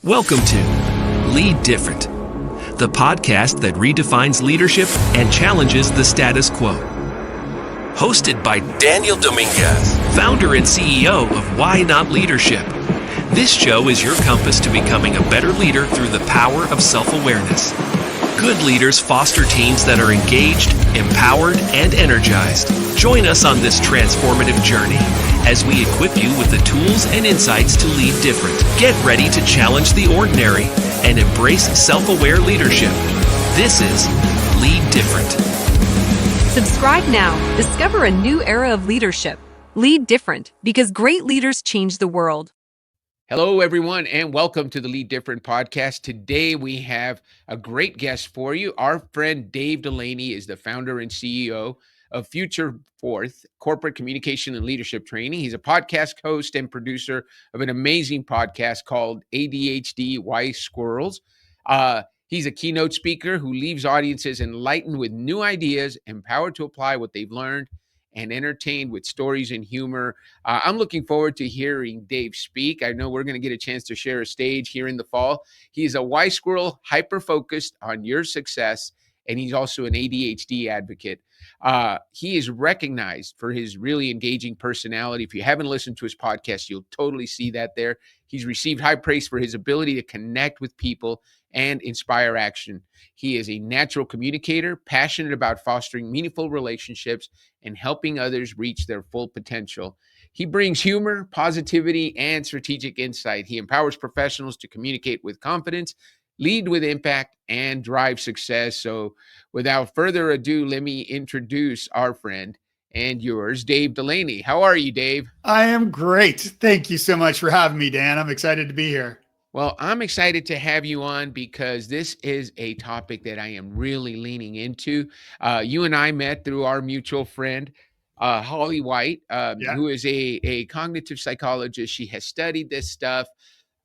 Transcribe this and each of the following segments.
Welcome to Lead Different, the podcast that redefines leadership and challenges the status quo. Hosted by Daniel Dominguez, founder and CEO of Why Not Leadership. This show is your compass to becoming a better leader through the power of self-awareness. Good leaders foster teams that are engaged, empowered, and energized. Join us on this transformative journey as we equip you with the tools and insights to lead different. Get ready to challenge the ordinary and embrace self-aware leadership. This is Lead Different. Subscribe now. Discover a new era of leadership. Lead different, because great leaders change the world. Hello, everyone, and welcome to the Lead Different podcast. Today, we have a great guest for you. Our friend Dave Delaney is the founder and CEO of Future Forth Corporate Communication and Leadership Training. He's a podcast host and producer of an amazing podcast called ADHD Why Squirrels. He's a keynote speaker who leaves audiences enlightened with new ideas, empowered to apply what they've learned, and entertained with stories and humor. I'm looking forward to hearing Dave speak. I know we're going to get a chance to share a stage here in the fall. He's a why squirrel, hyper-focused on your success, and he's also an ADHD advocate. He is recognized for his really engaging personality. If you haven't listened to his podcast, you'll totally see that there. He's received high praise for his ability to connect with people and inspire action. He is a natural communicator, passionate about fostering meaningful relationships and helping others reach their full potential. He brings humor, positivity, and strategic insight. He empowers professionals to communicate with confidence, lead with impact, and drive success. So without further ado, let me introduce our friend and yours, Dave Delaney. How are you, Dave? I am great. Thank you so much for having me, Dan. I'm excited to be here. Well, I'm excited to have you on because this is a topic that I am really leaning into. You and I met through our mutual friend, Holly White, who is a cognitive psychologist. She has studied this stuff.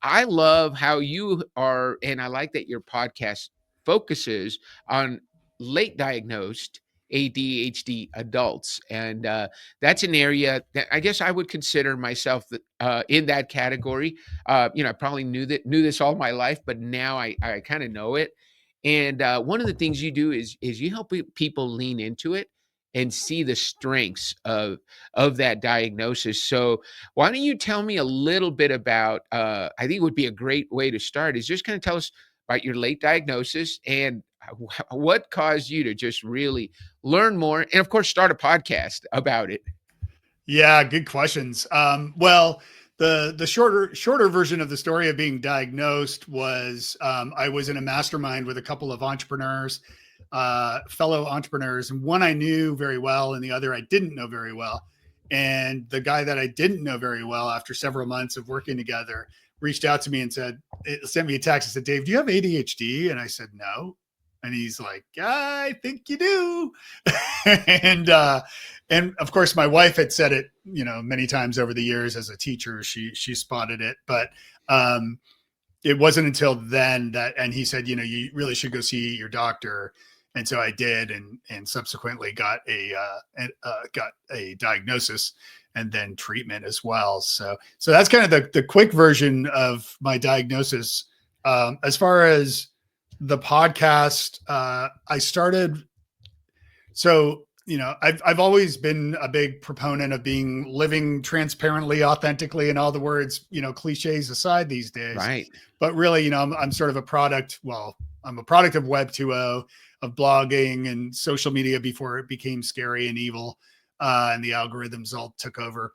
I love how you are, and I like that your podcast focuses on late diagnosed ADHD adults. And that's an area that I guess I would consider myself in that category. I probably knew this all my life, but now I kind of know it. And one of the things you do is you help people lean into it and see the strengths of that diagnosis. So why don't you tell me a little bit about, I think it would be a great way to start, is just kind of tell us about your late diagnosis and what caused you to just really learn more and, of course, start a podcast about it. Yeah, good questions. Well, the shorter version of the story of being diagnosed was I was in a mastermind with a couple of entrepreneurs, fellow entrepreneurs, and one I knew very well and the other I didn't know very well. And the guy that I didn't know very well, after several months of working together, reached out to me and sent me a text and said, "Dave, do you have ADHD?" And I said, "No." And he's like, "I think you do." and of course my wife had said it, many times over the years as a teacher. She spotted it, but it wasn't until then and he said, "You really should go see your doctor." And so I did, and subsequently got a diagnosis and then treatment as well. So that's kind of the quick version of my diagnosis. As far as the podcast, I started. So, I've always been a big proponent of living transparently, authentically, and all the words, cliches aside these days. Right. But really, I'm sort of a product. Well, I'm a product of Web 2.0, of blogging and social media before it became scary and evil, and the algorithms all took over.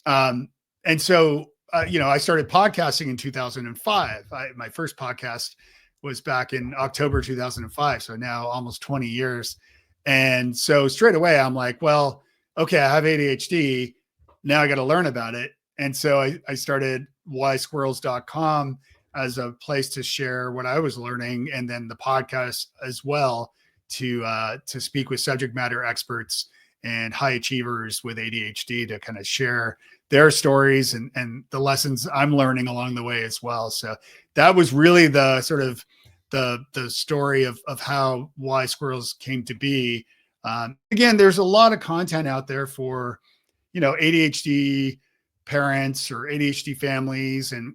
And so, I started podcasting in 2005. My first podcast was back in October 2005. So now almost 20 years. And so straight away, I'm like, well, okay, I have ADHD. Now I got to learn about it. And so I started 𝗏squirrels.com as a place to share what I was learning. And then the podcast as well to speak with subject matter experts and high achievers with ADHD to kind of share their stories and the lessons I'm learning along the way as well. So that was really the sort of the story of how Why Squirrels came to be. Again, there's a lot of content out there for, ADHD parents or ADHD families. And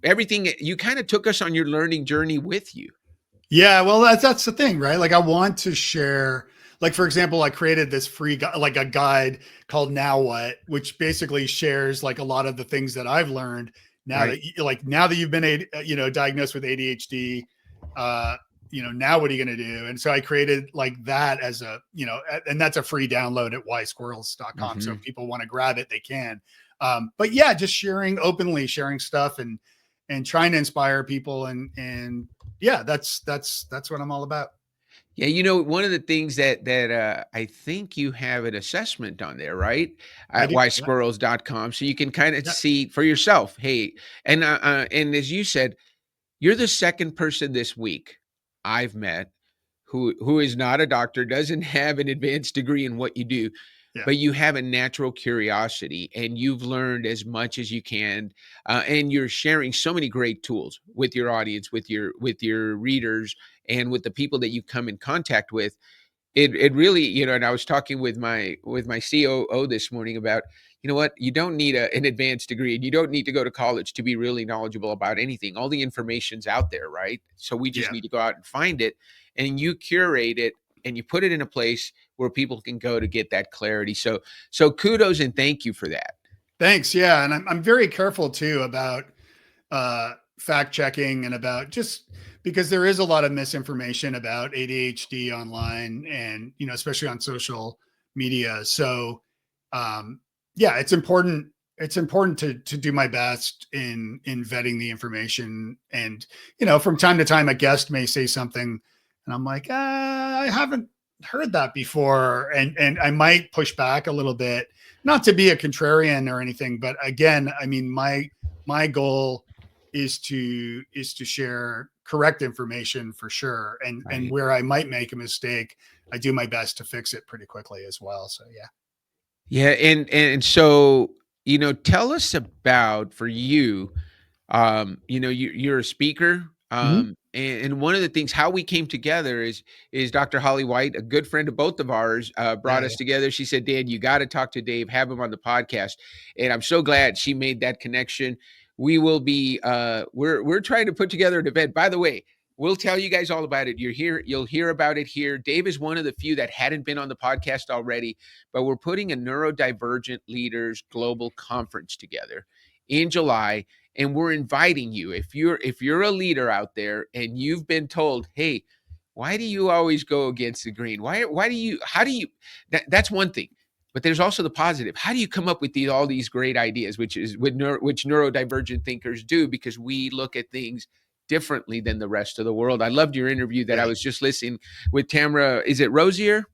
everything, you kind of took us on your learning journey with you. Yeah, well, that's the thing, right? Like I want to share, like, for example, I created this free like a guide called Now What, which basically shares like a lot of the things that I've learned now Right. that now that you've been diagnosed with ADHD, now what are you going to do? And so I created like that as a, and that's a free download at 𝗏squirrels.com. So if people want to grab it, they can. But yeah, just openly sharing stuff and trying to inspire people and yeah, that's what I'm all about. Yeah, one of the things that I think you have an assessment on there, right? I At do. 𝗏squirrels.com, so you can kind of Yeah. see for yourself. Hey, and as you said, you're the second person this week I've met who is not a doctor, doesn't have an advanced degree in what you do, Yeah. but you have a natural curiosity and you've learned as much as you can, and you're sharing so many great tools with your audience, with your readers, and with the people that you come in contact with. It really, and I was talking with my COO this morning about, what, you don't need an advanced degree and you don't need to go to college to be really knowledgeable about anything. All the information's out there, right? So we just Yeah. need to go out and find it, and you curate it and you put it in a place where people can go to get that clarity. So kudos and thank you for that. Thanks. Yeah. And I'm very careful too about fact checking and about just because there is a lot of misinformation about ADHD online and, especially on social media. So yeah, it's important. It's important to do my best in vetting the information. And, from time to time, a guest may say something and I'm like, I haven't heard that before. And I might push back a little bit, not to be a contrarian or anything, but again, I mean, my goal is to share correct information for sure. And Right. where I might make a mistake, I do my best to fix it pretty quickly as well. So yeah. Yeah. And so, tell us about, for you, you're a speaker. Mhm. And one of the things, how we came together is Dr. Holly White, a good friend of both of ours, brought Yeah, us together. She said, Dan, you got to talk to Dave, have him on the podcast. And I'm so glad she made that connection. We will be, we're trying to put together an event. By the way, we'll tell you guys all about it. You'll hear about it here. Dave is one of the few that hadn't been on the podcast already, but we're putting a neurodivergent leaders global conference together in July. And we're inviting you, if you're a leader out there and you've been told, hey, why do you always go against the grain? How do you, that's one thing. But there's also the positive. How do you come up with all these great ideas, which neurodivergent thinkers do, because we look at things differently than the rest of the world. I loved your interview that I was just listening with Tamara. Is it Rosier?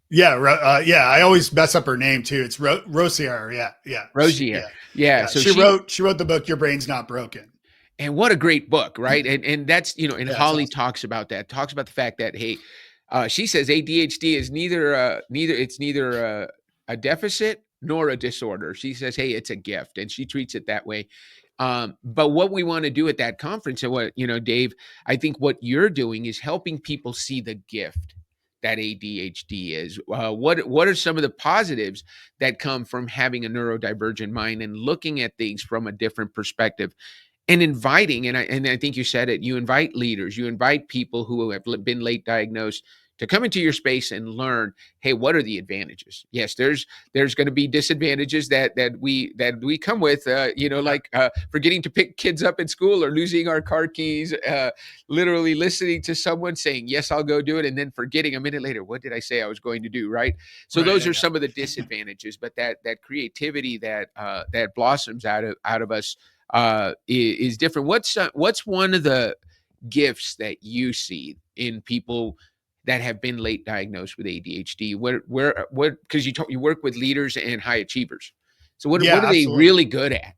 Yeah. I always mess up her name too. It's Rosier. Yeah. Rosier. Yeah. So she wrote the book, Your Brain's Not Broken. And what a great book, right? And that's, and Holly awesome. talks about the fact that, hey, she says ADHD is neither a deficit nor a disorder. She says, hey, it's a gift, and she treats it that way. But what we want to do at that conference, and what, Dave, I think what you're doing is helping people see the gift that ADHD is. What are some of the positives that come from having a neurodivergent mind and looking at things from a different perspective? And inviting, and I think you said it, you invite leaders, you invite people who have been late diagnosed to come into your space and learn, hey, what are the advantages? Yes, there's going to be disadvantages that we come with, like forgetting to pick kids up at school, or losing our car keys, literally listening to someone saying, yes, I'll go do it, and then forgetting a minute later, what did I say I was going to do, right? So those are some of the disadvantages, but that creativity that blossoms out of us is different. What's one of the gifts that you see in people that have been late diagnosed with ADHD? What? Because you work with leaders and high achievers. So what are they really good at?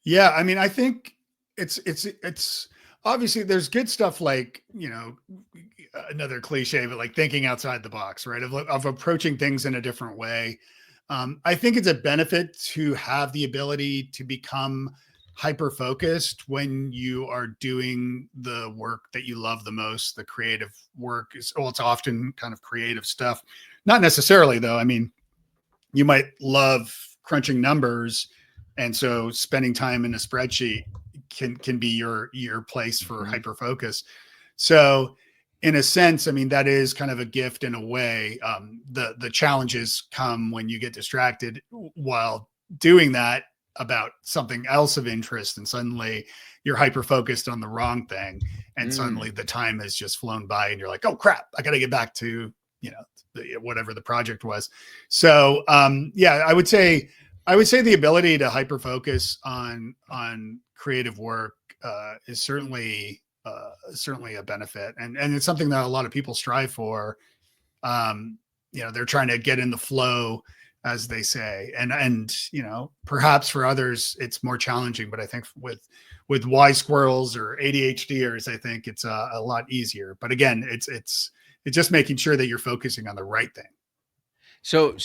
Yeah, I mean, I think it's obviously there's good stuff like, another cliche, but like thinking outside the box, right? Of approaching things in a different way. I think it's a benefit to have the ability to become hyper-focused when you are doing the work that you love the most. The creative work it's often kind of creative stuff. Not necessarily though. I mean, you might love crunching numbers, and so spending time in a spreadsheet can be your place for hyper-focus. So in a sense, I mean, that is kind of a gift in a way. The challenges come when you get distracted while doing that about something else of interest, and suddenly you're hyper focused on the wrong thing, and suddenly the time has just flown by, and you're like, oh crap, I got to get back to whatever the project was. So I would say the ability to hyper focus on creative work is certainly a benefit, and it's something that a lot of people strive for. They're trying to get in the flow, as they say, and perhaps for others it's more challenging, but I think with wise squirrels or ADHDers, I think it's a lot easier. But again, it's just making sure that you're focusing on the right thing. So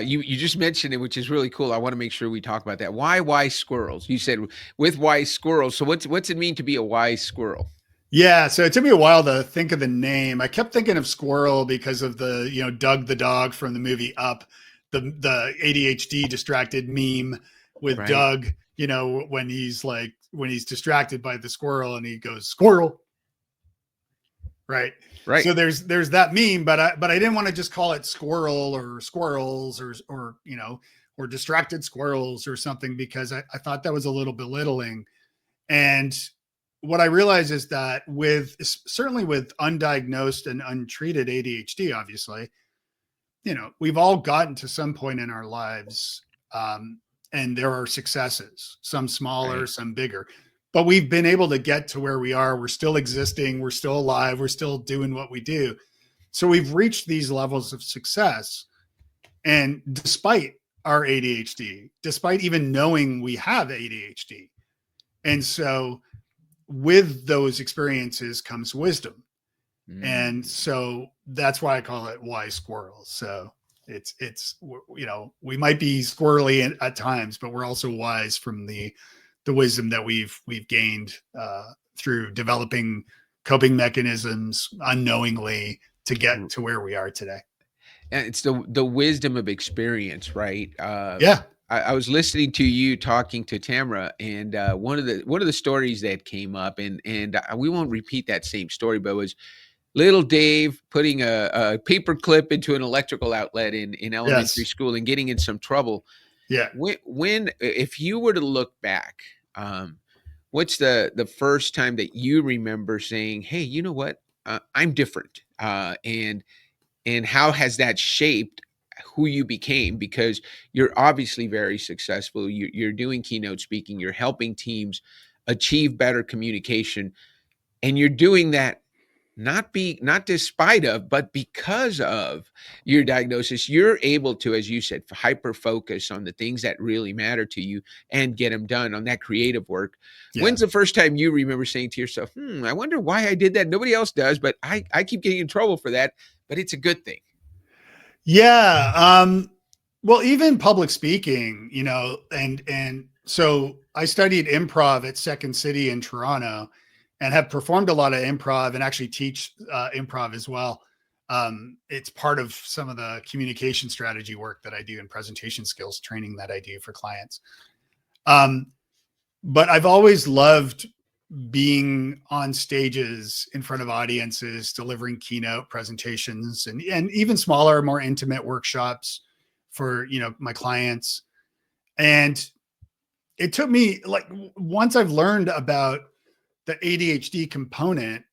you just mentioned it, which is really cool. I want to make sure we talk about that. Why wise squirrels? You said with wise squirrels. So what's it mean to be a wise squirrel? Yeah, so it took me a while to think of the name. I kept thinking of squirrel because of the Doug the dog from the movie Up. The ADHD distracted meme with Doug, when he's distracted by the squirrel and he goes, squirrel. Right. So there's that meme, but I didn't want to just call it squirrel or squirrels or distracted squirrels or something, because I thought that was a little belittling. And what I realized is that certainly with undiagnosed and untreated ADHD, obviously, we've all gotten to some point in our lives, and there are successes, some smaller, some bigger, but we've been able to get to where we are. We're still existing. We're still alive. We're still doing what we do. So we've reached these levels of success. And despite our ADHD, despite even knowing we have ADHD. And so with those experiences comes wisdom. And so that's why I call it wise squirrels. So it's we might be squirrely at times, but we're also wise from the wisdom that we've gained through developing coping mechanisms unknowingly to get to where we are today. And it's the wisdom of experience, right? I was listening to you talking to Tamara, and one of the stories that came up, and we won't repeat that same story, but it was little Dave putting a paper clip into an electrical outlet in elementary school and getting in some trouble. Yeah. When if you were to look back, what's the first time that you remember saying, "Hey, you know what? I'm different," and how has that shaped who you became? Because you're obviously very successful. You're doing keynote speaking. You're helping teams achieve better communication, and you're doing that not despite of, but because of your diagnosis. You're able to, as you said, hyper focus on the things that really matter to you and get them done on that creative work. Yeah. When's the first time you remember saying to yourself, I wonder why I did that? Nobody else does, but I keep getting in trouble for that, but it's a good thing. Yeah. Well, even public speaking, and so I studied improv at Second City in Toronto and have performed a lot of improv and actually teach improv as well. It's part of some of the communication strategy work that I do and presentation skills training that I do for clients. But I've always loved being on stages in front of audiences, delivering keynote presentations and even smaller, more intimate workshops for, my clients. And it took me, like, once I've learned about the ADHD component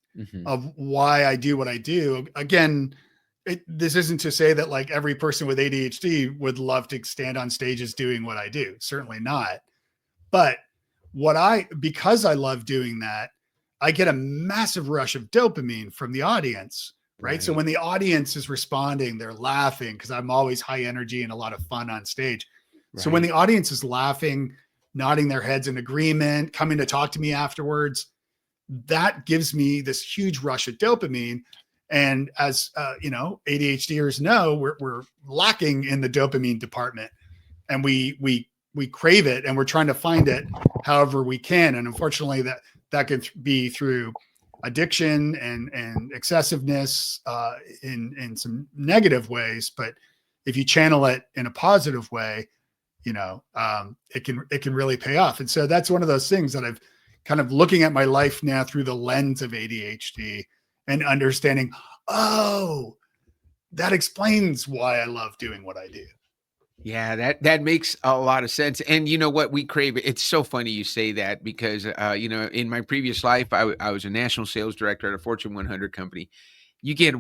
of why I do what I do, again, this isn't to say that like every person with ADHD would love to stand on stages doing what I do. Certainly not. But because I love doing that, I get a massive rush of dopamine from the audience, right? So when the audience is responding, they're laughing because I'm always high energy and a lot of fun on stage. Right. So when the audience is laughing, nodding their heads in agreement, coming to talk to me afterwards, that gives me this huge rush of dopamine. And as ADHDers know, we're lacking in the dopamine department, and we crave it, and we're trying to find it however we can. And unfortunately, that could be through addiction and excessiveness in some negative ways. But if you channel it in a positive way, it can really pay off. And so that's one of those things that I've kind of looking at my life now through the lens of ADHD and understanding, oh, that explains why I love doing what I do. Yeah, that makes a lot of sense. And you know what, we crave it. It's so funny you say that because, in my previous life, I was a national sales director at a Fortune 100 company. You get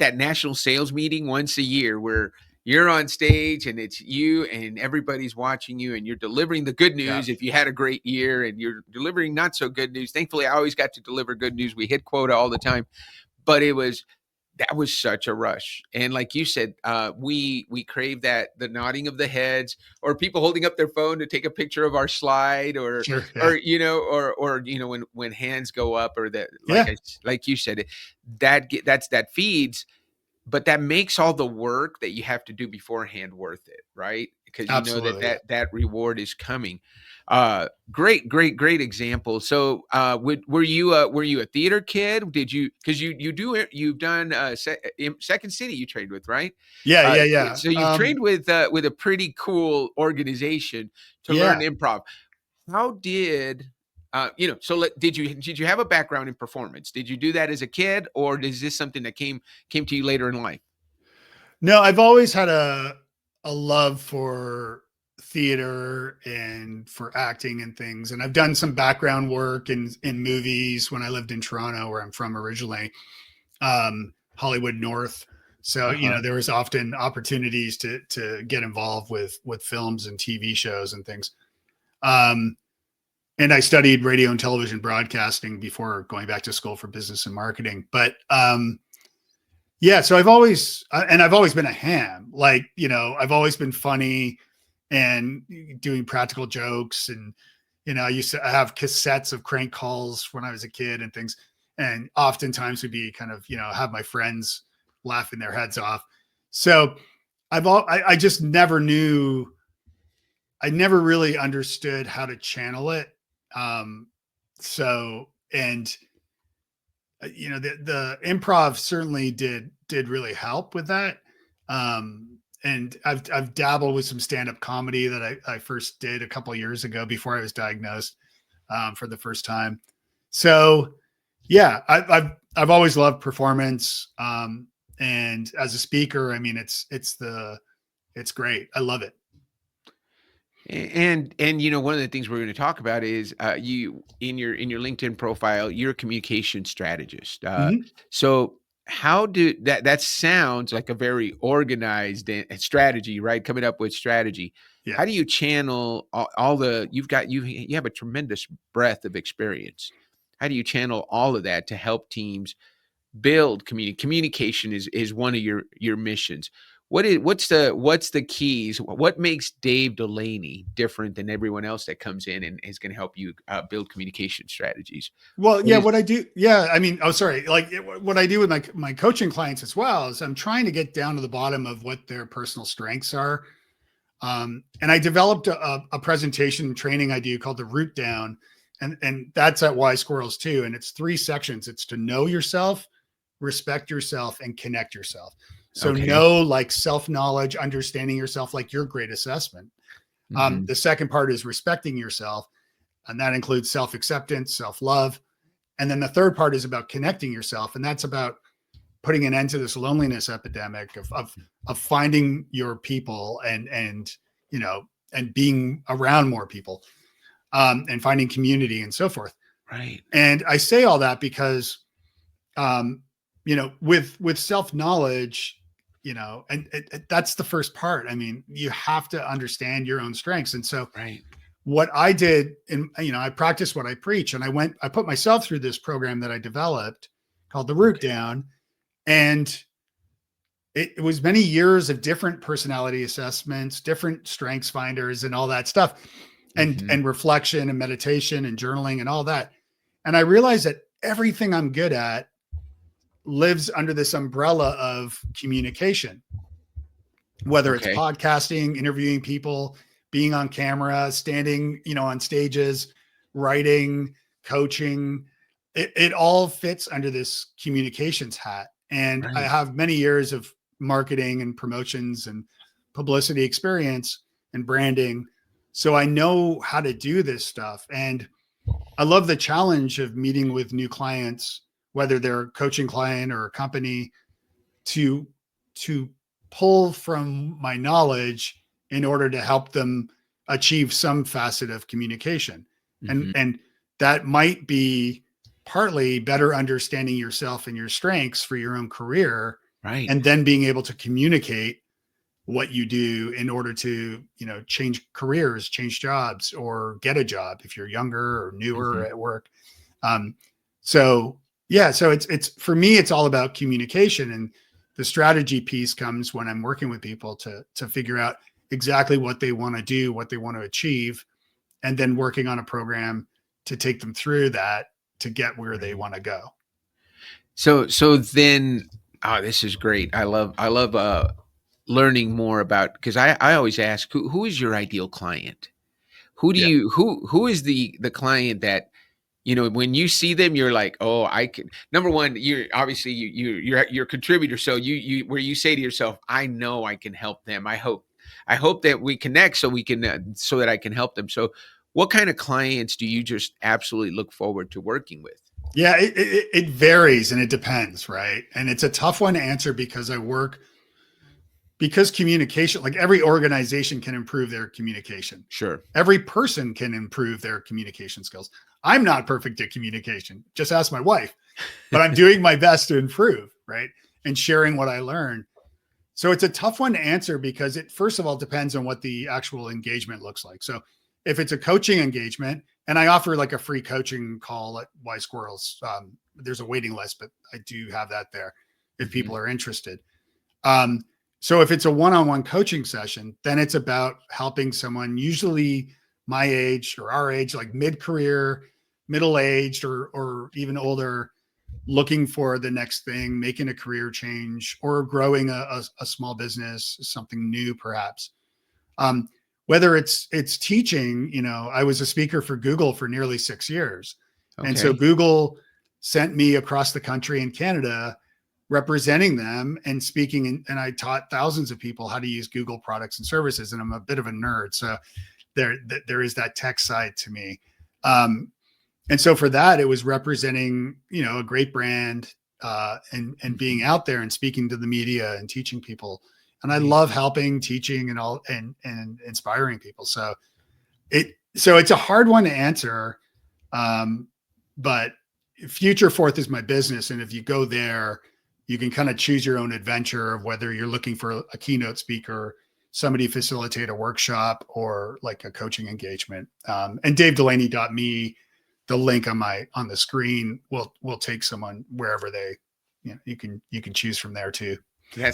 that national sales meeting once a year where you're on stage and it's you and everybody's watching you and you're delivering the good news. Yeah. If you had a great year, and you're delivering not so good news. Thankfully, I always got to deliver good news. We hit quota all the time, but that was such a rush. And like you said, we crave that, the nodding of the heads, or people holding up their phone to take a picture of our slide, or, sure, yeah. or when hands go up, or that, like you said, that feeds, but that makes all the work that you have to do beforehand worth it, right? Because you know that reward is coming. Great example. So, were you a theater kid? Did you, because you've done Second City you trained with, right? Yeah. So you trained with a pretty cool organization to learn improv. How did did you have a background in performance? Did you do that as a kid, or is this something that came to you later in life? No, I've always had a love for theater and for acting and things. And I've done some background work in movies when I lived in Toronto, where I'm from originally, Hollywood North. So, there was often opportunities to get involved with films and TV shows and things. And I studied radio and television broadcasting before going back to school for business and marketing. But, so I've always been a ham, like, I've always been funny and doing practical jokes. And, I used to have cassettes of crank calls when I was a kid and things. And oftentimes would be kind of, have my friends laughing their heads off. So I just never knew, I never really understood how to channel it. The improv certainly did really help with that. And I've dabbled with some stand-up comedy that I first did a couple of years ago before I was diagnosed, for the first time. So yeah, I've always loved performance. And as a speaker, I mean, it's great. I love it. And one of the things we're going to talk about is you in your LinkedIn profile, you're a communication strategist. Mhm. So how do that sounds like a very organized strategy, right? Coming up with strategy. Yeah. How do you channel all the you have a tremendous breadth of experience. How do you channel all of that to help teams build communication is one of your missions. What's the keys? What makes Dave Delaney different than everyone else that comes in and is going to help you build communication strategies? Well, What yeah, is what I do, yeah, I mean, oh, sorry, what I do with my coaching clients as well is I'm trying to get down to the bottom of what their personal strengths are. And I developed a presentation training I do called the Root Down, and that's at 𝗏𝗏𝗃𝗏𝗃 too. And it's 3 sections. It's to know yourself, respect yourself, and connect yourself. So okay? know, like, self-knowledge, understanding yourself, like your great assessment. Mhm. The second part is respecting yourself, and that includes self-acceptance, self-love. And then the third part is about connecting yourself, and that's about putting an end to this loneliness epidemic of finding your people and and being around more people, and finding community and so forth. Right. And I say all that because with self-knowledge, and that's the first part. I mean, you have to understand your own strengths. And so Right. what I did, and I practice what I preach, and I put myself through this program that I developed called the Root Down. And it was many years of different personality assessments, different strengths finders, and all that stuff, and Mhm. reflection and meditation and journaling and all that. And I realized that everything I'm good at lives under this umbrella of communication, whether it's Okay. podcasting, interviewing people, being on camera, standing, on stages, writing, coaching. It all fits under this communications hat. And I Right. have many years of marketing and promotions and publicity experience and branding. So I know how to do this stuff. And I love the challenge of meeting with new clients, whether they're a coaching client or a company, to pull from my knowledge in order to help them achieve some facet of communication. Mhm. And that might be partly better understanding yourself and your strengths for your own career, Right. and then being able to communicate what you do in order to, change careers, change jobs, or get a job if you're younger or newer Mhm. at work. Um, so yeah, so it's for me, it's all about communication, and the strategy piece comes when I'm working with people to figure out exactly what they want to do, what they want to achieve, and then working on a program to take them through that to get where they Right. want to go. So then, this is great. I love learning more about, because I always ask who is your ideal client? Who do Yeah. you who is the client that when you see them, you're like, oh, I can. Number one, you're obviously you're a contributor, so you where you say to yourself, I know I can help them. I hope that we connect so we can so that I can help them. So, what kind of clients do you just absolutely look forward to working with? Yeah, it varies and it depends, right? And it's a tough one to answer because communication, like, every organization can improve their communication. Sure. Every person can improve their communication skills. I'm not perfect at communication. Just ask my wife, but I'm doing my best to improve, right? And sharing what I learned. So it's a tough one to answer because it, first of all, depends on what the actual engagement looks like. So if it's a coaching engagement, and I offer like a free coaching call at 𝗏𝗏𝗃𝗏𝗃, there's a waiting list, but I do have that there if Mhm. people are interested. Um, so if it's a one-on-one coaching session, then it's about helping someone, usually my age or our age, like mid-career, middle-aged, or even older, looking for the next thing, making a career change, or growing a small business, something new perhaps. Um, Whether it's teaching, I was a speaker for Google for nearly 6 years. And so Okay. Google sent me across the country in Canada representing them and speaking. And I taught thousands of people how to use Google products and services. And I'm a bit of a nerd. So there is that tech side to me. And so for that, it was representing, a great brand, and being Mhm. out there and speaking to the media and teaching people. And I Right. love helping, teaching, and all, and inspiring people. So So it's a hard one to answer. But Future Fourth is my business. And if you go there, you can kind of choose your own adventure of whether you're looking for a keynote speaker, somebody facilitate a workshop, or like a coaching engagement. And DaveDelaney.me, the link on the screen will take someone wherever you can choose from there too.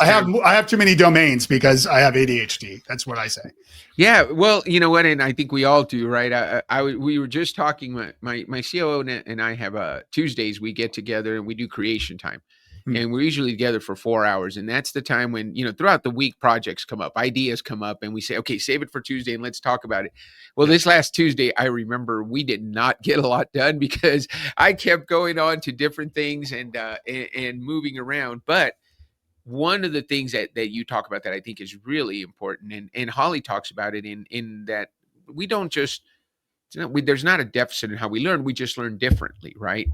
I have too many domains because I have ADHD. That's what I say. Yeah. Well, you know what? And I think we all do, right? We were just talking, my COO and I have Tuesdays we get together and we do creation time. And we're usually together for 4 hours. And that's the time when, throughout the week, projects come up, ideas come up, and we say, okay, save it for Tuesday and let's talk about it. Well, this last Tuesday, I remember we did not get a lot done because I kept going on to different things and moving around. But one of the things that you talk about that I think is really important, and Holly talks about it in that we don't just, there's not a deficit in how we learn. We just learn differently, right?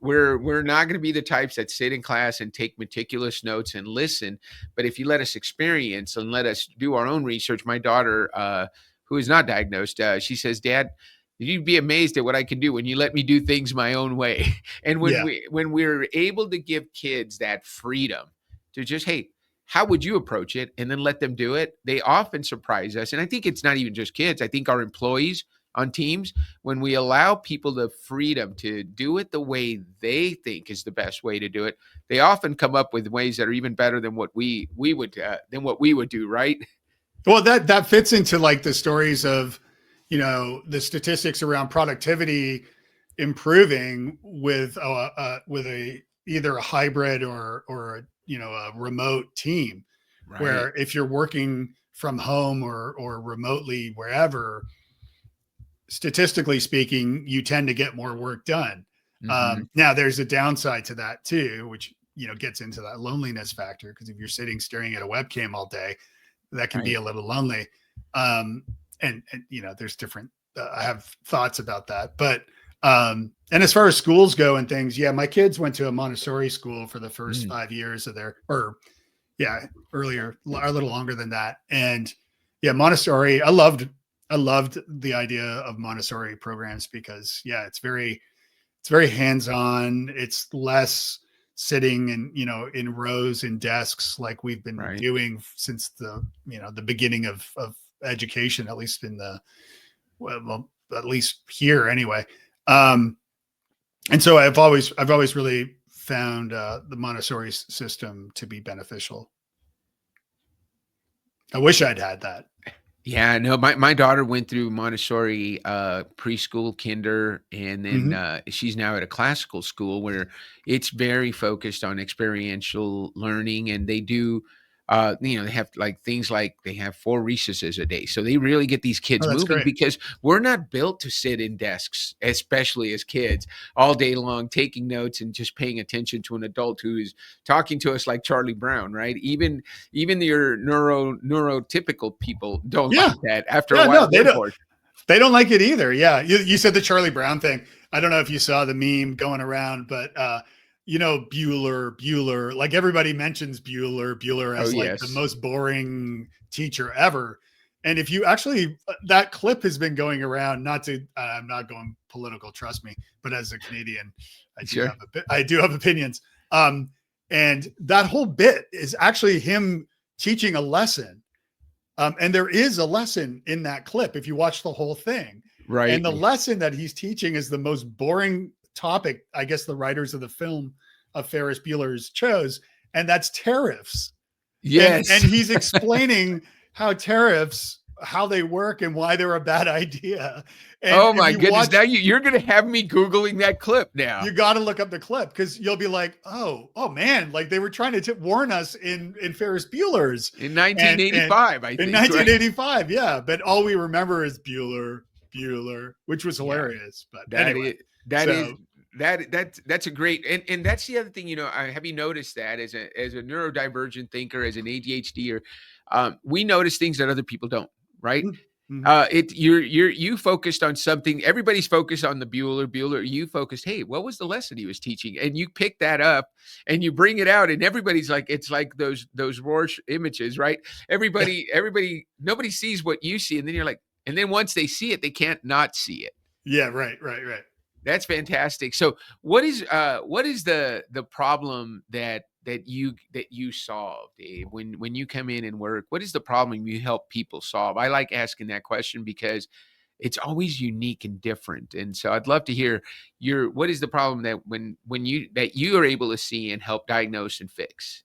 We're not going to be the types that sit in class and take meticulous notes and listen. But if you let us experience and let us do our own research, my daughter, who is not diagnosed, she says, "Dad, you'd be amazed at what I can do when you let me do things my own way." And when we're able to give kids that freedom to just, hey, how would you approach it? And then let them do it. They often surprise us. And I think it's not even just kids. I think our employees on teams, when we allow people the freedom to do it the way they think is the best way to do it, they often come up with ways that are even better than what we would do, right? Well, that fits into like the stories of, the statistics around productivity improving with either a hybrid or a remote team, right? Where if you're working from home or remotely wherever, statistically speaking, you tend to get more work done. Now there's a downside to that too, which, gets into that loneliness factor. Because if you're sitting staring at a webcam all day, that can be a little lonely. And there's different, I have thoughts about that, but, and as far as schools go and things, my kids went to a Montessori school for the first 5 years of earlier, a little longer than that. And Montessori, I loved the idea of Montessori programs because it's very hands-on. It's less sitting in rows and desks like we've been doing since the beginning of education, at least at least here anyway. And so I've always really found the Montessori system to be beneficial. I wish I'd had that. Yeah, no, my daughter went through Montessori preschool, kinder, and then she's now at a classical school where it's very focused on experiential learning, and they do, they have things like they have 4 recesses a day. So they really get these kids moving great. Because we're not built to sit in desks, especially as kids, all day long, taking notes and just paying attention to an adult who is talking to us like Charlie Brown, right? Even your neurotypical people don't like that after a while. No, they don't like it either. Yeah. You said the Charlie Brown thing. I don't know if you saw the meme going around, but, Bueller, like everybody mentions Bueller as the most boring teacher ever. And if you actually, that clip has been going around, I'm not going political, trust me, but as a Canadian, I do have opinions. And that whole bit is actually him teaching a lesson. And there is a lesson in that clip if you watch the whole thing. Right. And the lesson that he's teaching is the most boring topic, I guess the writers of the film of Ferris Bueller's chose, and that's tariffs. Yes. And he's explaining how tariffs, how they work and why they're a bad idea. And oh my goodness. Now you're going to have me Googling that clip now. You got to look up the clip because you'll be like, oh man, like they were trying to warn us in Ferris Bueller's. In 1985, I think. In 1985, right? Yeah. But all we remember is Bueller, which was hilarious. But that's a great, and that's the other thing, have you noticed that as a neurodivergent thinker, as an ADHDer, we notice things that other people don't, right? You focused on something, everybody's focused on the Bueller, you focused, hey, what was the lesson he was teaching? And you pick that up and you bring it out and everybody's like, it's like those Rorsch images, right? Everybody, nobody sees what you see. And then you're like, And then once they see it, they can't not see it. Yeah, right. That's fantastic. So what is the problem that you solve, Dave, when you come in and work? What is the problem you help people solve? I like asking that question because it's always unique and different. And so I'd love to hear what is the problem that you are able to see and help diagnose and fix?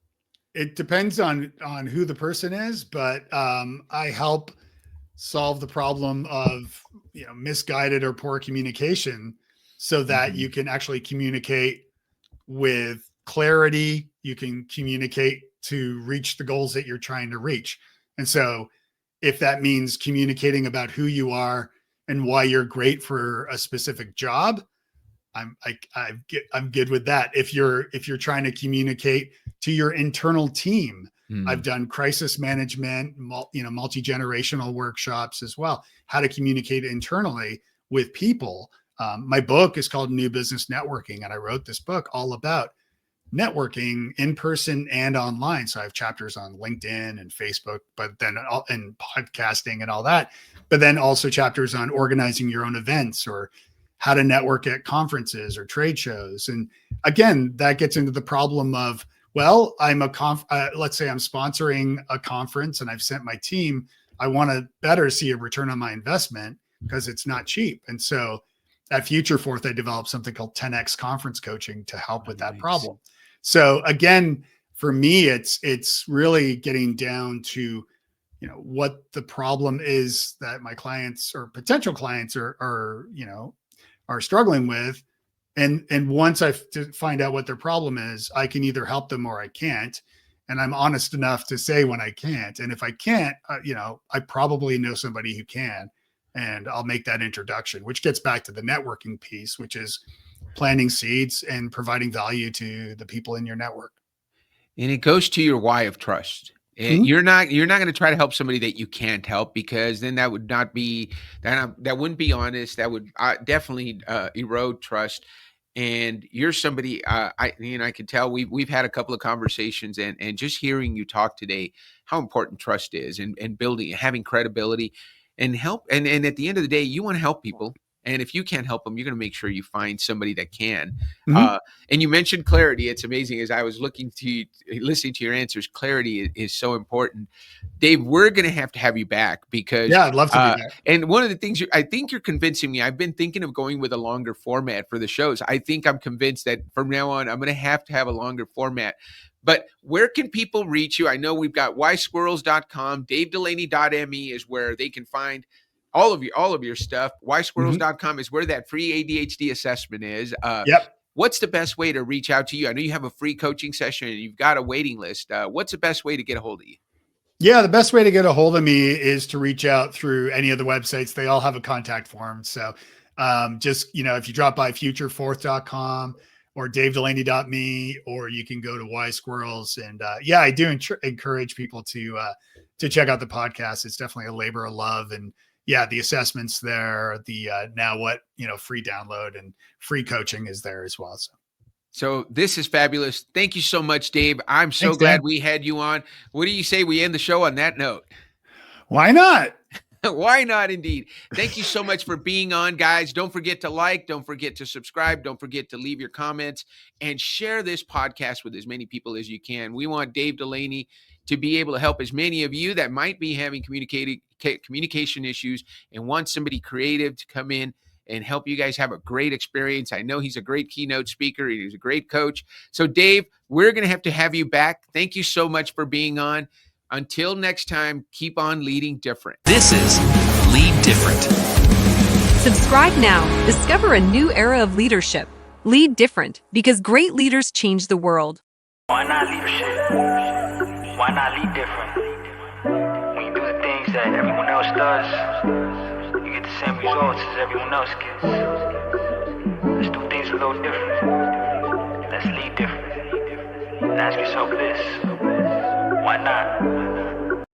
It depends on who the person is, but I help solve the problem of misguided or poor communication, so that you can actually communicate with clarity. You can communicate to reach the goals that you're trying to reach. And so if that means communicating about who you are and why you're great for a specific job, I'm good with that. If you're trying to communicate to your internal team, I've done crisis management, multi-generational workshops as well, how to communicate internally with people. My book is called New Business Networking, and I wrote this book all about networking in person and online. So I have chapters on LinkedIn and Facebook, but then and podcasting and all that, but then also chapters on organizing your own events or how to network at conferences or trade shows. And again, that gets into the problem of, well, let's say I'm sponsoring a conference and I've sent my team. I want to better see a return on my investment because it's not cheap. And so at Future Fourth, I developed something called 10X conference coaching to help with that problem. So again, for me, it's really getting down to, what the problem is that my clients or potential clients are struggling with. And once I find out what their problem is, I can either help them or I can't. And I'm honest enough to say when I can't. And if I can't, I probably know somebody who can, and I'll make that introduction, which gets back to the networking piece, which is planting seeds and providing value to the people in your network. And it goes to your why of trust. Mm-hmm. You're not going to try to help somebody that you can't help, because then that would not be, that wouldn't be honest. That would definitely erode trust. And you're somebody, I can tell we've had a couple of conversations, and just hearing you talk today, how important trust is, and building, having credibility and help. And at the end of the day, you want to help people. And if you can't help them, you're going to make sure you find somebody that can. Mm-hmm. And you mentioned clarity. It's amazing. As I was listening to your answers, clarity is so important. Dave, we're going to have you back, because I'd love to be back. And one of the things I think you're convincing me, I've been thinking of going with a longer format for the shows. I think I'm convinced that from now on, I'm going to have a longer format. But where can people reach you? I know we've got 𝑦Squirrels.com, DaveDelaney.me is where they can find all of your stuff. 𝑦Squirrels.com is where that free ADHD assessment is. Yep. What's the best way to reach out to you? I know you have a free coaching session and you've got a waiting list. What's the best way to get a hold of you? Yeah, the best way to get a hold of me is to reach out through any of the websites. They all have a contact form. So just, if you drop by futurefourth.com or davedelaney.me, or you can go to 𝗚Squirrels. And I do encourage people to check out the podcast. It's definitely a labor of love. And the assessments there, the now what, free download and free coaching is there as well. So this is fabulous. Thank you so much, Dave. I'm so glad we had you on. What do you say we end the show on that note? Why not? Why not, indeed. Thank you so much for being on, guys. Don't forget to like, don't forget to subscribe, don't forget to leave your comments, and share this podcast with as many people as you can. We want Dave Delaney to be able to help as many of you that might be having communication issues and want somebody creative to come in and help you guys have a great experience. I know he's a great keynote speaker. He's a great coach. So Dave, we're going to have you back. Thank you so much for being on. Until next time, keep on leading different. This is Lead Different. Subscribe now. Discover a new era of leadership. Lead different, because great leaders change the world. Why not leadership? Why not lead different? When you do the things that everyone else does, you get the same results as everyone else gets. Let's do things a little different. Let's lead different. And ask yourself this: why not?